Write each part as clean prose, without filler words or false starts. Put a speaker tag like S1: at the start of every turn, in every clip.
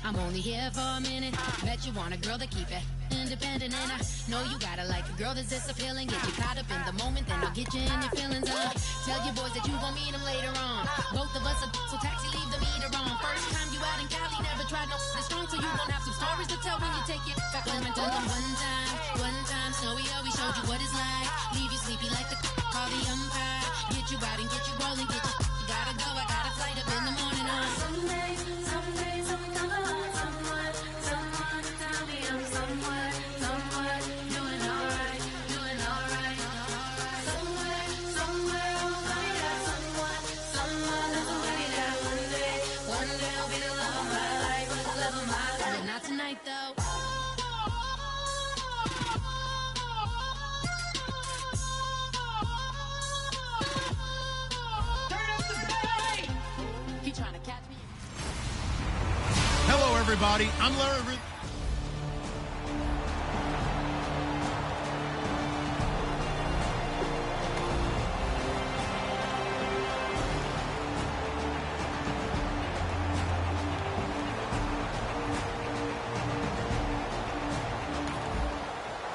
S1: I'm only here for a minute. Bet you want a girl to keep it independent, and I know you gotta like a girl that's this appealing. Get you caught up in the moment, then I'll get you in your feelings. Tell your boys that you gon' meet them later on. Both of us are so taxi, leave the meter on. First time you out in Cali, never tried no strong, so you gon' have some stories to tell when you take it back home and tell them one time, Snowy always showed you what it's like. Leave you sleepy like the call the umpire. Get you out and get you rolling, get you gotta go. I got a flight up in the morning on someday, I'm gonna someone tell me I'm somewhere doing alright. Somewhere I'll find out someone that's a way that one day I'll be the love of my life, but not tonight though.
S2: Hello, everybody. I'm Larry.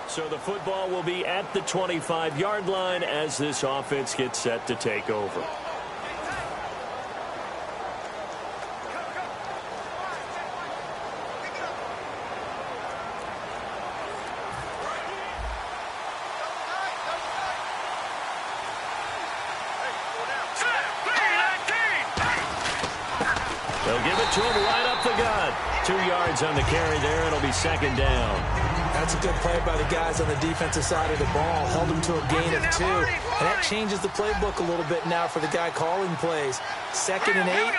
S3: So the football will be at the 25-yard line as this offense gets set to take over. They'll give it to him right up the gut. 2 yards on the carry there. It'll be second down.
S4: That's a good play by the guys on the defensive side of the ball. Held him to a gain of 2. And that changes the playbook a little bit now for the guy calling plays. 2nd and 8.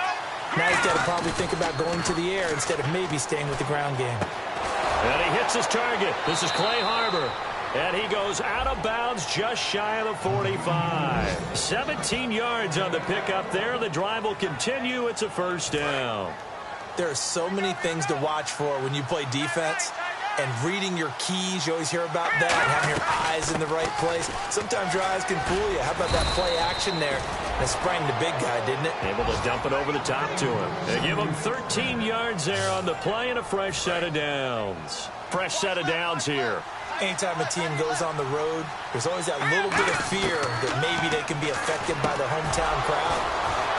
S4: Now he's got to probably think about going to the air instead of maybe staying with the ground game.
S3: And he hits his target. This is Clay Harbor. And he goes out of bounds just shy of the 45. 17 yards on the pickup there. The drive will continue. It's a first down.
S4: There are so many things to watch for when you play defense. And reading your keys, you always hear about that. Having your eyes in the right place. Sometimes your eyes can fool you. How about that play action there? And it sprang the big guy, didn't it?
S3: Able to dump it over the top to him. They give him 13 yards there on the play and a fresh set of downs. Fresh set of downs here.
S4: Anytime a team goes on the road, there's always that little bit of fear that maybe they can be affected by the hometown crowd.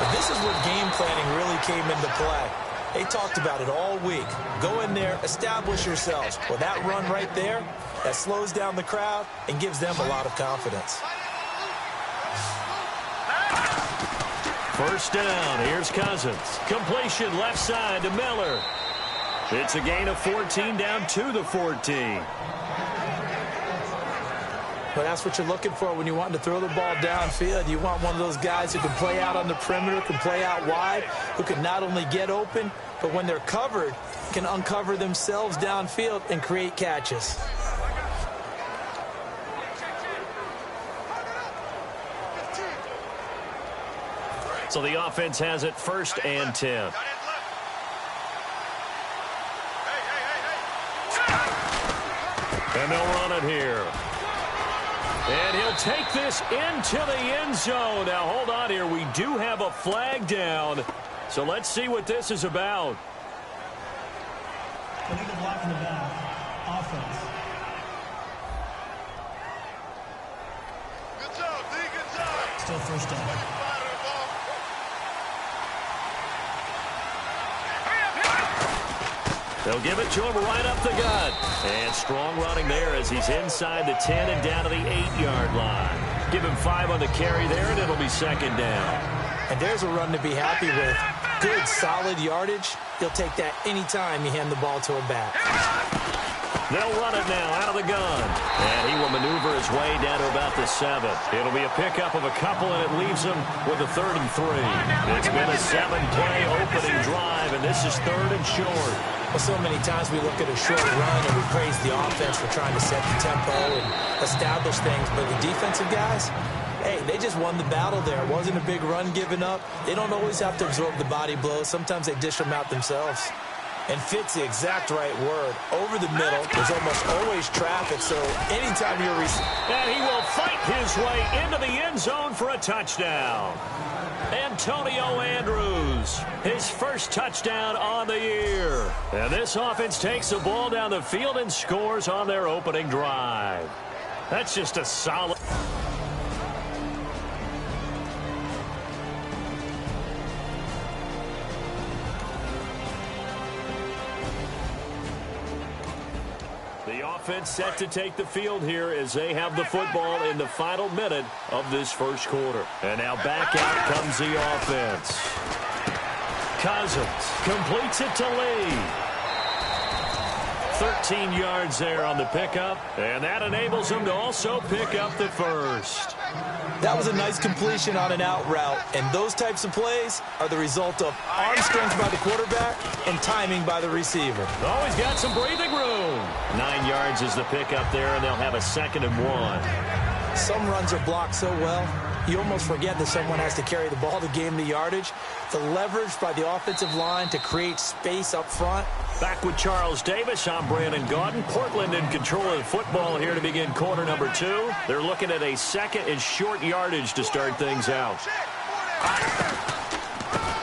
S4: But this is where game planning really came into play. They talked about it all week. Go in there, establish yourselves. Well, that run right there, that slows down the crowd and gives them a lot of confidence.
S3: First down, here's Cousins. Completion left side to Miller. It's a gain of 14 down to the 14.
S4: But that's what you're looking for when you want to throw the ball downfield. You want one of those guys who can play out on the perimeter, can play out wide, who can not only get open, but when they're covered, can uncover themselves downfield and create catches.
S3: So the offense has it 1st and 10. And they'll run it here. And he'll take this into the end zone. Now, hold on here. We do have a flag down. So let's see what this is about.
S5: Illegal block in the back. Offense.
S6: Good job, D. Good job.
S5: Still first down.
S3: They'll give it to him right up the gut. And strong running there as he's inside the 10 and down to the 8-yard line. Give him 5 on the carry there, and it'll be second down.
S4: And there's a run to be happy with. Good, solid yardage. He'll take that any time you hand the ball to a back.
S3: They'll run it now out of the gun. And he will maneuver his way down to about the 7. It'll be a pickup of a couple, and it leaves him with a 3rd and 3. It's been a 7-play opening drive, and this is 3rd and short.
S4: Well, so many times we look at a short run and we praise the offense for trying to set the tempo and establish things. But the defensive guys, hey, they just won the battle there. It wasn't a big run given up. They don't always have to absorb the body blows. Sometimes they dish them out themselves. And fit's the exact right word. Over the middle, there's almost always traffic, so anytime you're...
S3: And he will fight his way into the end zone for a touchdown. Antonio Andrews goes. His first touchdown on the year. And this offense takes the ball down the field and scores on their opening drive. That's just a solid... The offense set to take the field here as they have the football in the final minute of this first quarter. And now back out comes the offense. Cousins completes it to Lee. 13 yards there on the pickup, and that enables him to also pick up the first.
S4: That was a nice completion on an out route, and those types of plays are the result of arm strength by the quarterback and timing by the receiver.
S3: Oh, he's got some breathing room. 9 yards is the pickup there, and they'll have a 2nd and 1.
S4: Some runs are blocked so well, you almost forget that someone has to carry the ball to gain the yardage. The leverage by the offensive line to create space up front.
S3: Back with Charles Davis, I'm Brandon Gaudin. Portland in control of the football here to begin quarter number 2. They're looking at a 2nd and short yardage to start things out.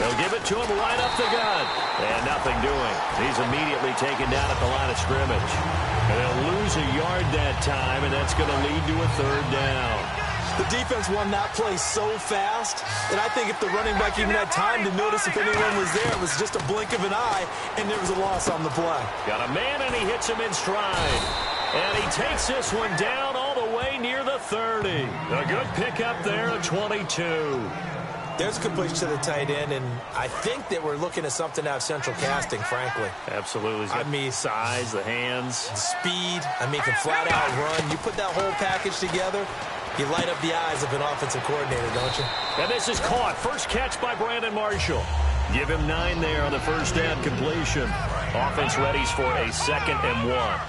S3: They'll give it to him right up the gut. And nothing doing. He's immediately taken down at the line of scrimmage. And they'll lose a yard that time, and that's going to lead to a 3rd down.
S4: The defense won that play so fast that I think if the running back even had time to notice if anyone was there, it was just a blink of an eye, and there was a loss on the play.
S3: Got a man, and he hits him in stride. And he takes this one down all the way near the 30. A good pickup there at 22.
S4: There's a completion to the tight end, and I think that we're looking at something out of central casting, frankly.
S3: Absolutely. He's got the size, the hands.
S4: The speed. I mean, can flat out run. You put that whole package together, you light up the eyes of an offensive coordinator, don't you?
S3: And this is caught. First catch by Brandon Marshall. Give him 9 there on the first down completion. Offense readies for a 2nd and 1.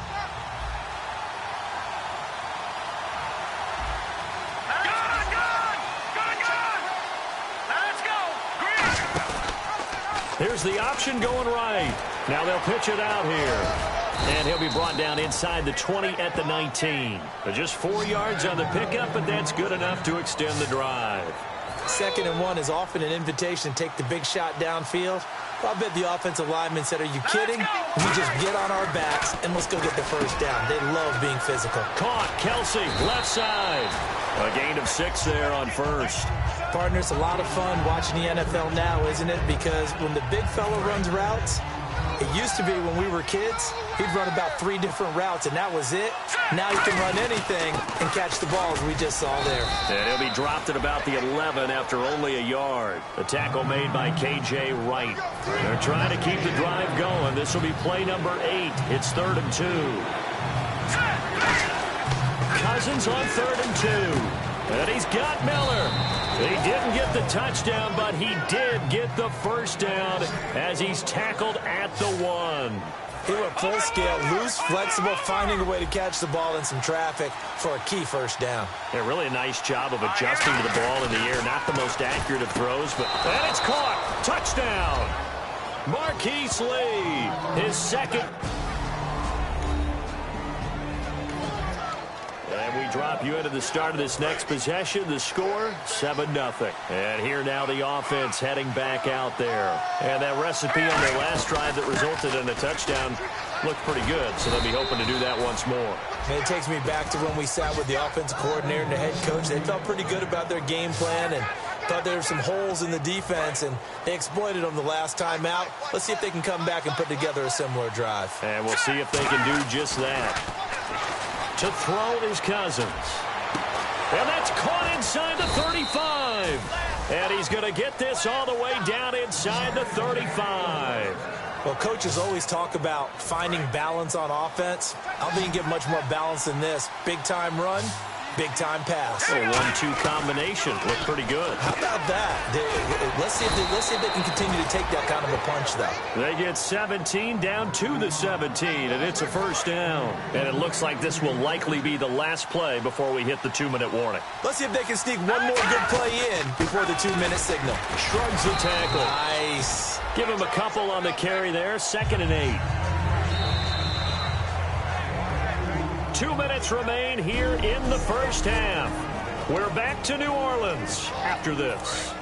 S3: Here's the option going right. Now they'll pitch it out here. And he'll be brought down inside the 20 at the 19. Just 4 yards on the pickup, but that's good enough to extend the drive.
S4: 2nd and 1 is often an invitation to take the big shot downfield. I bet the offensive lineman said, are you kidding? We just get on our backs and let's go get the first down. They love being physical.
S3: Caught. Kelsey, left side. A gain of 6 there on first.
S4: Partner, it's a lot of fun watching the NFL now, isn't it? Because when the big fella runs routes, it used to be when we were kids, he'd run about 3 different routes, and that was it. Now he can run anything and catch the balls we just saw there.
S3: And he'll be dropped at about the 11 after only a yard. The tackle made by K.J. Wright. They're trying to keep the drive going. This will be play number 8. It's 3rd and 2. Cousins on 3rd and 2. And he's got Miller. He didn't get the touchdown, but he did get the first down as he's tackled at the 1.
S4: He went full scale, loose, flexible, finding a way to catch the ball in some traffic for a key first down.
S3: Yeah, really a nice job of adjusting to the ball in the air. Not the most accurate of throws, but and it's caught. Touchdown. Marquise Lee, his 2nd. And we drop you into the start of this next possession. The score, 7-0. And here now the offense heading back out there. And that recipe on their last drive that resulted in a touchdown looked pretty good, so they'll be hoping to do that once more.
S4: And it takes me back to when we sat with the offensive coordinator and the head coach. They felt pretty good about their game plan and thought there were some holes in the defense, and they exploited them the last time out. Let's see if they can come back and put together a similar drive.
S3: And we'll see if they can do just that. To throw is Cousins. And that's caught inside the 35. And he's going to get this all the way down inside the 35.
S4: Well, coaches always talk about finding balance on offense. I don't think you get much more balance than this. Big-time run, big-time pass.
S3: A 1-2 combination. Looked pretty good.
S4: How about that? Let's see if they can continue to take that kind of a punch, though.
S3: They get 17 down to the 17, and it's a first down. And it looks like this will likely be the last play before we hit the 2-minute warning.
S4: Let's see if they can sneak one more good play in before the 2-minute signal.
S3: Shrugs the tackle.
S4: Nice.
S3: Give him a couple on the carry there. 2nd and 8. 2 minutes remain here in the first half. We're back to New Orleans after this.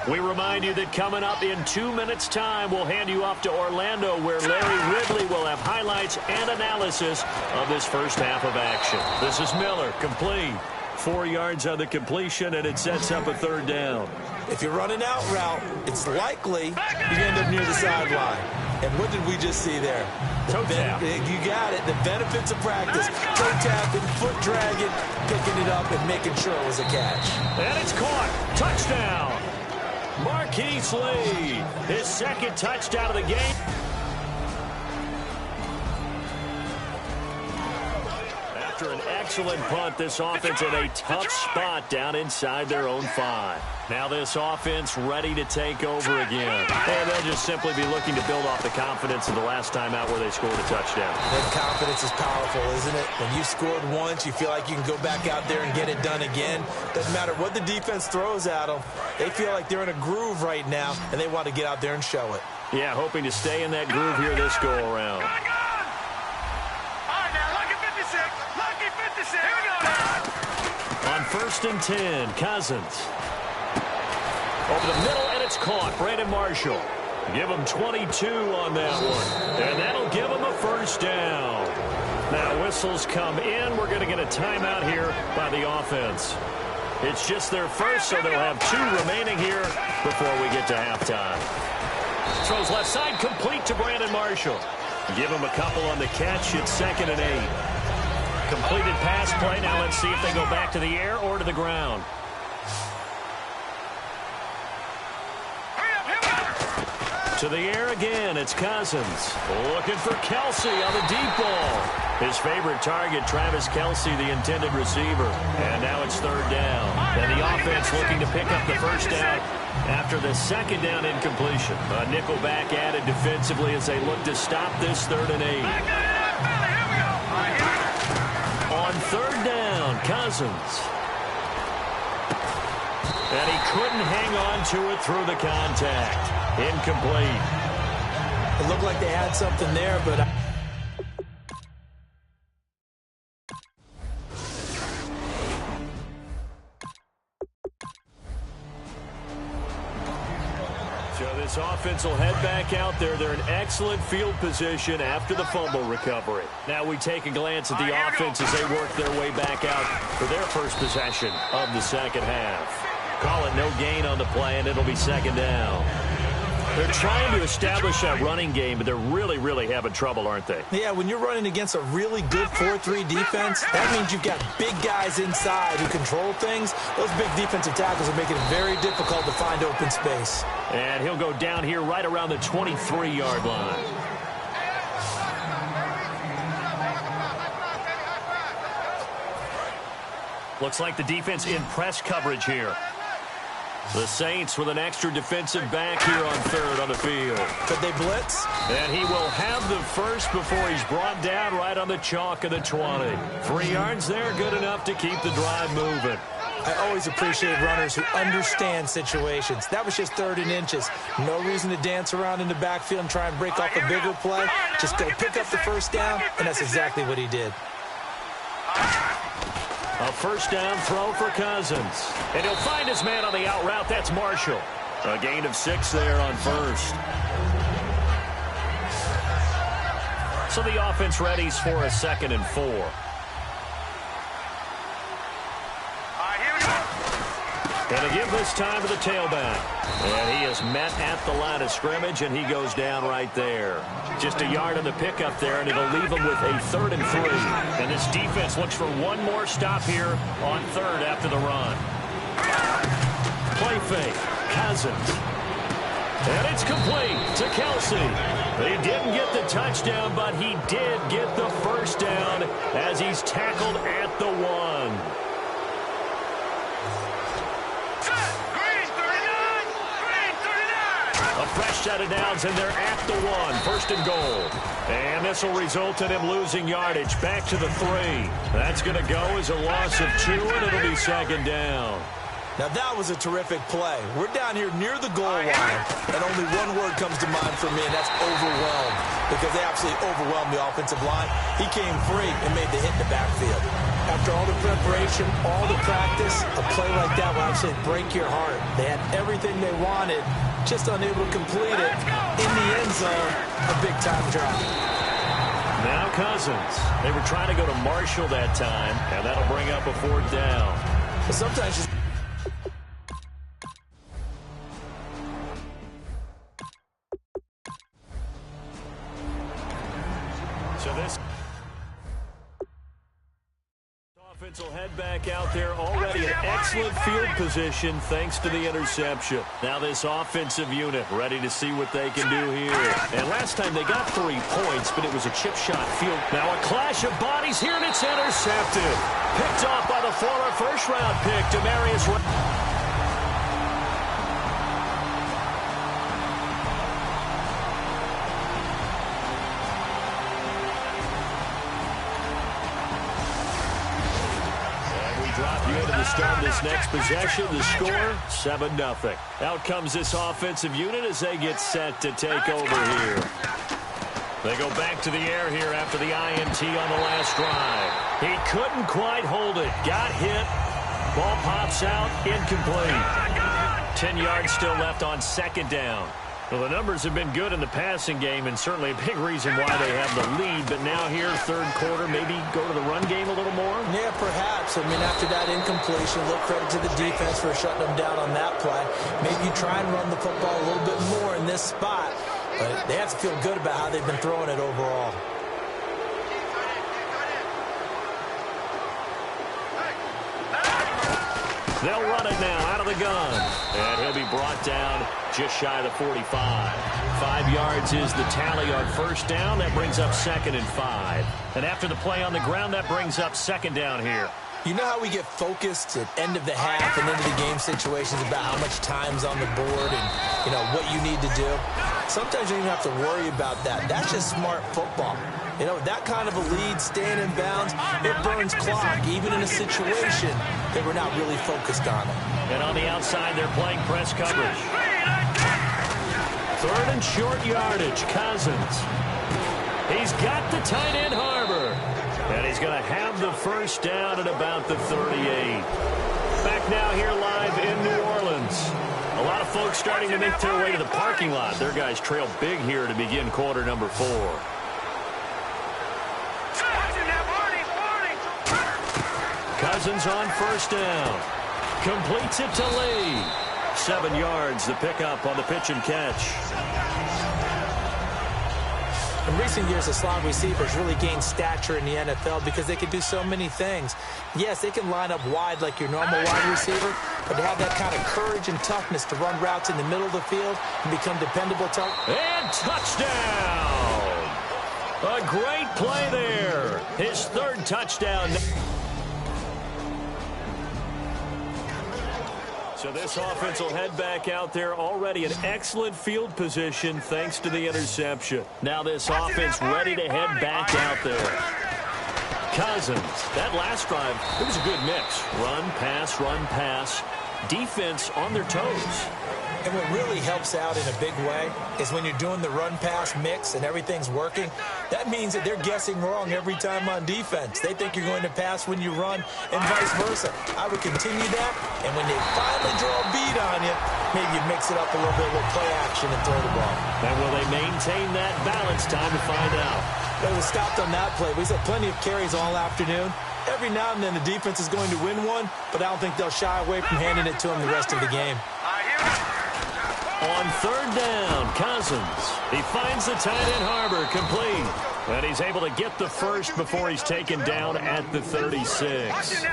S3: We remind you that coming up in 2 minutes' time, we'll hand you off to Orlando, where Larry Ridley will have highlights and analysis of this first half of action. This is Miller, complete. 4 yards on the completion, and it sets up a third down.
S4: If you're running out route, it's likely you end up near the sideline. And what did we just see there?
S3: Toe tap.
S4: You got it. The benefits of practice. Toe tapping, foot dragging, picking it up, and making sure it was a catch.
S3: And it's caught. Touchdown. Marquise Lee, his second touchdown of the game. After an excellent punt, this offense in a tough spot down inside their own 5. Now this offense ready to take over again. And they'll just simply be looking to build off the confidence of the last time out where they scored a touchdown.
S4: That confidence is powerful, isn't it? When you scored once, you feel like you can go back out there and get it done again. Doesn't matter what the defense throws at them. They feel like they're in a groove right now, and they want to get out there and show it.
S3: Yeah, hoping to stay in that groove here this go-around. On 1st and 10, Cousins. Over the middle, and it's caught. Brandon Marshall. Give him 22 on that one. And that'll give him a first down. Now, whistles come in. We're going to get a timeout here by the offense. It's just their first, so they'll have 2 remaining here before we get to halftime. Throws left side, complete to Brandon Marshall. Give him a couple on the catch. It's 2nd and 8. Completed pass play. Now let's see if they go back to the air or to the ground. To the air again, it's Cousins. Looking for Kelsey on the deep ball. His favorite target, Travis Kelsey, the intended receiver. And now it's 3rd down. And the offense looking to pick up the first down after the 2nd down incompletion. A nickel back added defensively as they look to stop this 3rd and 8. On 3rd down, Cousins. And he couldn't hang on to it through the contact. Incomplete.
S4: It looked like they had something there, but...
S3: So this offense will head back out there. They're in excellent field position after the fumble recovery. Now we take a glance at the offense as they work their way back out for their first possession of the second half. Call it no gain on the play, and it'll be 2nd down. They're trying to establish that running game, but they're really having trouble, aren't they?
S4: Yeah, when you're running against a really good 4-3 defense, that means you've got big guys inside who control things. Those big defensive tackles are making it very difficult to find open space.
S3: And he'll go down here right around the 23-yard line. Looks like the defense in press coverage here. The Saints with an extra defensive back here on 3rd on the field.
S4: Could they blitz?
S3: And he will have the first before he's brought down right on the chalk of the 20. 3 yards there, good enough to keep the drive moving.
S4: I always appreciate runners who understand situations. That was just 3rd and inches. No reason to dance around in the backfield and try and break off a bigger play. Just go pick up the first down, and that's exactly what he did.
S3: A first down throw for Cousins. And he'll find his man on the out route. That's Marshall. A gain of 6 there on 1st. So the offense readies for a 2nd and 4. And a give this time to the tailback. And he is met at the line of scrimmage, and he goes down right there. Just a yard on the pickup there, and it'll leave him with a 3rd and 3. And this defense looks for one more stop here on 3rd after the run. Play fake. Cousins. And it's complete to Kelsey. He didn't get the touchdown, but he did get the first down as he's tackled at the 1. A fresh set of downs, and they're at the 1. 1st and goal. And this will result in him losing yardage back to the 3. That's going to go as a loss of 2, and it'll be 2nd down.
S4: Now, that was a terrific play. We're down here near the goal line, and only one word comes to mind for me, and that's overwhelmed, because they absolutely overwhelmed the offensive line. He came free and made the hit in the backfield. After all the preparation, all the practice, a play like that will actually break your heart. They had everything they wanted, just unable to complete it. In the end zone, a big-time drop.
S3: Now Cousins. They were trying to go to Marshall that time, and that'll bring up a 4th down.
S4: But sometimes you...
S3: So this offense will head back out there, already in excellent field position thanks to the interception. Now this offensive unit ready to see what they can do here. And last time they got 3 points, but it was a chip shot field. Now a clash of bodies here, and it's intercepted. Picked off by the former first-round pick, Demarius. Start this next possession, the score, 7-0. Out comes this offensive unit as they get set to take over here. They go back to the air here after the INT on the last drive. He couldn't quite hold it. Got hit. Ball pops out, incomplete. 10 yards still left on 2nd down. Well, the numbers have been good in the passing game, and certainly a big reason why they have the lead. But now here, 3rd quarter, maybe go to the run game a little more?
S4: Yeah, perhaps. I mean, after that incompletion, a little credit to the defense for shutting them down on that play. Maybe try and run the football a little bit more in this spot. But they have to feel good about how they've been throwing it overall.
S3: They'll run it now out of the gun. And he'll be brought down just shy of the 45. 5 yards is the tally on 1st down. That brings up 2nd and 5. And after the play on the ground, that brings up 2nd down here.
S4: You know how we get focused at end of the half and into the game situations about how much time's on the board and, you know, what you need to do? Sometimes you don't even have to worry about that. That's just smart football. You know, that kind of a lead, staying in bounds, it burns clock, even in a situation that we're not really focused on it.
S3: And on the outside, they're playing press coverage. 3rd and short yardage, Cousins. He's got the tight end, Harbor. And he's going to have the 1st down at about the 38. Back now here live in New Orleans. A lot of folks starting to make their way to the parking lot. Their guys trail big here to begin quarter number 4. Cousins on 1st down. Completes it to Lee. 7 yards, the pickup on the pitch and catch.
S4: In recent years, the slot receivers really gained stature in the NFL because they can do so many things. Yes, they can line up wide like your normal wide receiver, but they have that kind of courage and toughness to run routes in the middle of the field and become dependable.
S3: And touchdown! A great play there. His 3rd touchdown. So this offense will head back out there, already in excellent field position thanks to the interception. Now this offense ready to head back out there. Cousins, that last drive, it was a good mix. Run, pass, defense on their toes.
S4: And what really helps out in a big way is when you're doing the run-pass mix and everything's working, that means that they're guessing wrong every time on defense. They think you're going to pass when you run and vice versa. I would continue that, and when they finally draw a beat on you, maybe you mix it up a little bit with play action and throw the ball.
S3: And will they maintain that balance? Time to find out.
S4: They were stopped on that play. We saw plenty of carries all afternoon. Every now and then the defense is going to win one, but I don't think they'll shy away from handing it to them the rest of the game.
S3: On 3rd down, Cousins. He finds the tight end, Harbor, complete. And he's able to get the 1st before he's taken down at the 36.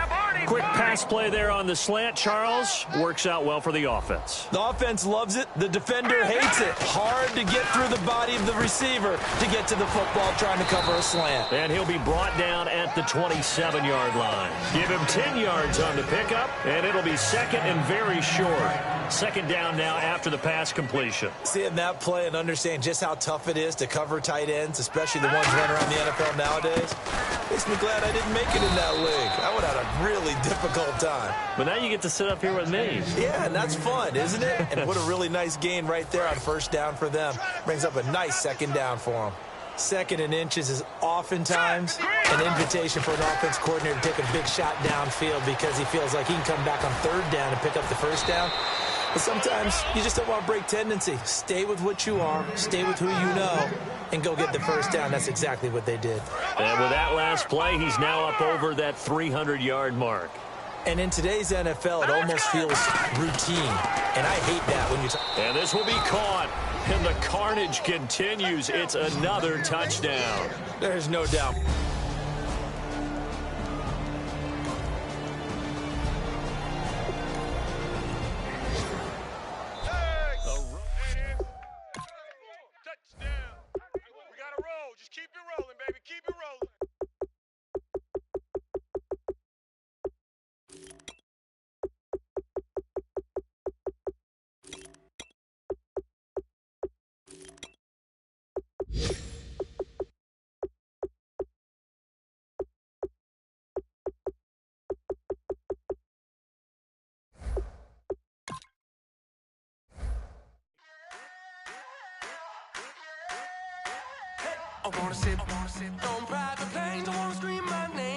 S3: Quick pass play there on the slant, Charles. Works out well for the offense.
S4: The offense loves it. The defender hates it. Hard to get through the body of the receiver to get to the football trying to cover a slant.
S3: And he'll be brought down at the 27-yard line. Give him 10 yards on the pickup, and it'll be 2nd and very short. 2nd down now after the pass completion.
S4: Seeing that play and understand just how tough it is to cover tight ends, especially the ones running around the NFL nowadays, makes me glad I didn't make it in that league. I would have had a really difficult time.
S3: But now you get to sit up here with me.
S4: Yeah, and that's fun, isn't it? And what a really nice gain right there on 1st down for them. Brings up a nice 2nd down for them. Second and inches is oftentimes an invitation for an offense coordinator to take a big shot downfield because he feels like he can come back on third down and pick up the first down. But sometimes you just don't want to break tendency. Stay with what you are, stay with who you know, and go get the first down. That's exactly what they did.
S3: And with that last play, he's now up over that 300-yard mark.
S4: And in today's NFL, it almost feels routine. And I hate that when you talk.
S3: And this will be caught. And the carnage continues. It's another touchdown.
S4: There's no doubt.
S6: Touchdown. We got to roll. Just keep it rolling, baby. Keep it rolling.
S7: I wanna sit on private planes, I wanna scream my name.